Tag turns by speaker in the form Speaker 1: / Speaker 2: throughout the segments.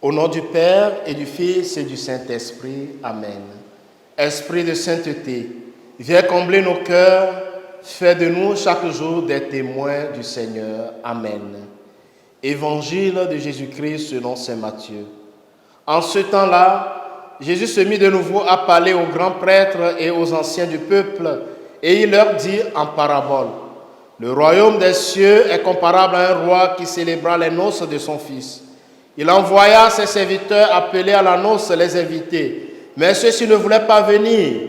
Speaker 1: Au nom du Père et du Fils et du Saint-Esprit. Amen. Esprit de sainteté, viens combler nos cœurs, fais de nous chaque jour des témoins du Seigneur. Amen. Évangile de Jésus-Christ selon saint Matthieu. En ce temps-là, Jésus se mit de nouveau à parler aux grands prêtres et aux anciens du peuple, et il leur dit en parabole: le royaume des cieux est comparable à un roi qui célébra les noces de son fils. Il envoya ses serviteurs appeler à la noce les invités, mais ceux-ci ne voulaient pas venir.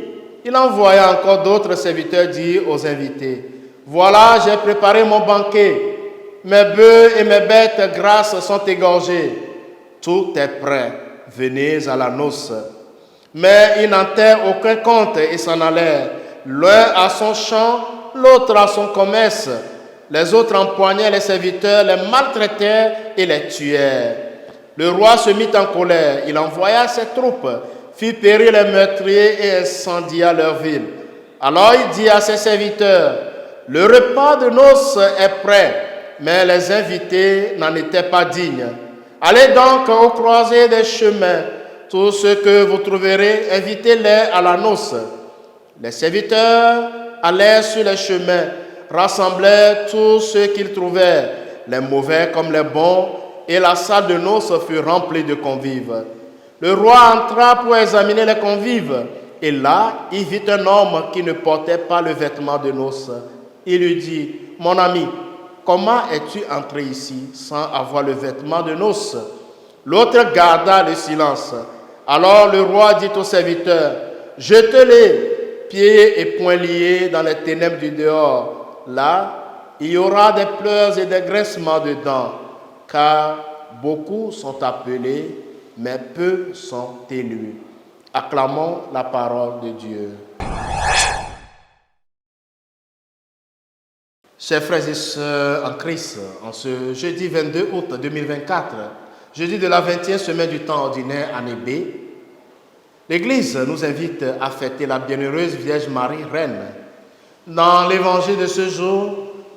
Speaker 1: Il envoya encore d'autres serviteurs dire aux invités: voilà, j'ai préparé mon banquet, mes bœufs et mes bêtes grasses sont égorgés. Tout est prêt, venez à la noce. Mais ils n'en tinrent aucun compte et s'en allèrent, l'un à son champ, l'autre à son commerce. Les autres empoignaient les serviteurs, les maltraitèrent et les tuèrent. Le roi se mit en colère, il envoya ses troupes, fit périr les meurtriers et incendia leur ville. Alors il dit à ses serviteurs: le repas de noces est prêt, mais les invités n'en étaient pas dignes. Allez donc aux croisées des chemins, tous ceux que vous trouverez, invitez-les à la noce. Les serviteurs allèrent sur les chemins, rassemblèrent tous ceux qu'ils trouvèrent, les mauvais comme les bons, et la salle de noces fut remplie de convives. Le roi entra pour examiner les convives, et là, il vit un homme qui ne portait pas le vêtement de noces. Il lui dit: mon ami, comment es-tu entré ici sans avoir le vêtement de noces? L'autre garda le silence. Alors le roi dit aux serviteurs: jetez-les, pieds et poings liés, dans les ténèbres du dehors. Là, il y aura des pleurs et des grincements de dents, car beaucoup sont appelés, mais peu sont élus. Acclamons la parole de Dieu. Chers frères et sœurs en Christ, en ce jeudi 22 août 2024, jeudi de la 20e semaine du temps ordinaire année B, l'Église nous invite à fêter la bienheureuse Vierge Marie, Reine. Dans l'évangile de ce jour,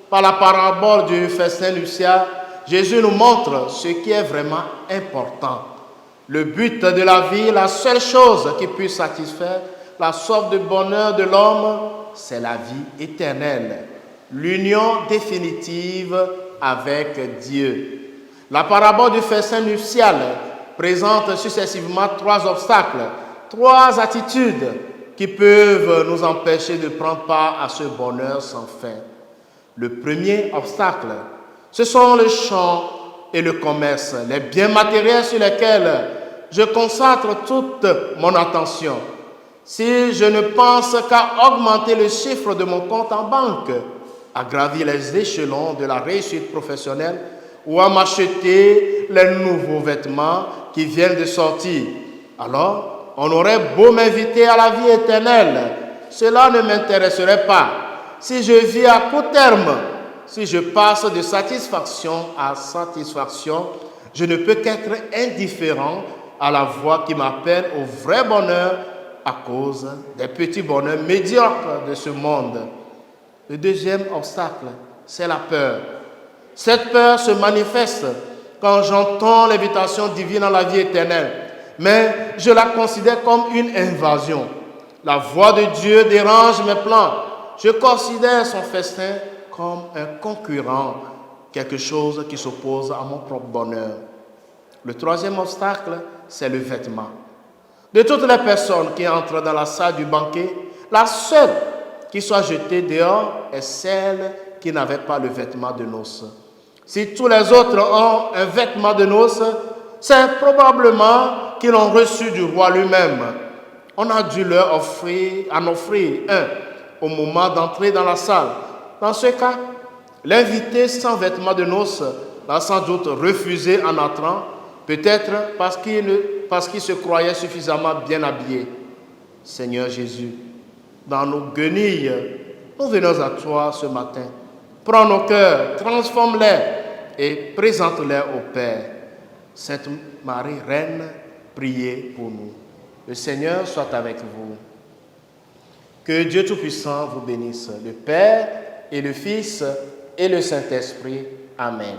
Speaker 1: par la parabole du festin nuptial, Jésus nous montre ce qui est vraiment important. Le but de la vie, la seule chose qui puisse satisfaire la soif de bonheur de l'homme, c'est la vie éternelle, l'union définitive avec Dieu. La parabole du festin nuptial présente successivement 3 obstacles, 3 attitudes qui peuvent nous empêcher de prendre part à ce bonheur sans fin. Le premier obstacle, ce sont le champ et le commerce, les biens matériels sur lesquels je concentre toute mon attention. Si je ne pense qu'à augmenter le chiffre de mon compte en banque, à gravir les échelons de la réussite professionnelle ou à m'acheter les nouveaux vêtements qui viennent de sortir, alors on aurait beau m'inviter à la vie éternelle, cela ne m'intéresserait pas. Si je vis à court terme, si je passe de satisfaction à satisfaction, je ne peux qu'être indifférent à la voie qui m'appelle au vrai bonheur à cause des petits bonheurs médiocres de ce monde. Le deuxième obstacle, c'est la peur. Cette peur se manifeste quand j'entends l'invitation divine à la vie éternelle, mais je la considère comme une invasion. La voix de Dieu dérange mes plans. Je considère son festin comme un concurrent, quelque chose qui s'oppose à mon propre bonheur. Le troisième obstacle, c'est le vêtement. De toutes les personnes qui entrent dans la salle du banquet, la seule qui soit jetée dehors est celle qui n'avait pas le vêtement de noces. Si tous les autres ont un vêtement de noces, c'est probablement qu'ils l'ont reçu du roi lui-même. On a dû leur offrir un au moment d'entrer dans la salle. Dans ce cas, l'invité sans vêtement de noces l'a sans doute refusé en entrant, peut-être parce qu'il se croyait suffisamment bien habillé. Seigneur Jésus, dans nos guenilles, nous venons à toi ce matin. Prends nos cœurs, transforme-les et présente-les au Père. Sainte Marie, Reine, priez pour nous. Le Seigneur soit avec vous. Que Dieu Tout-Puissant vous bénisse, le Père et le Fils et le Saint-Esprit. Amen.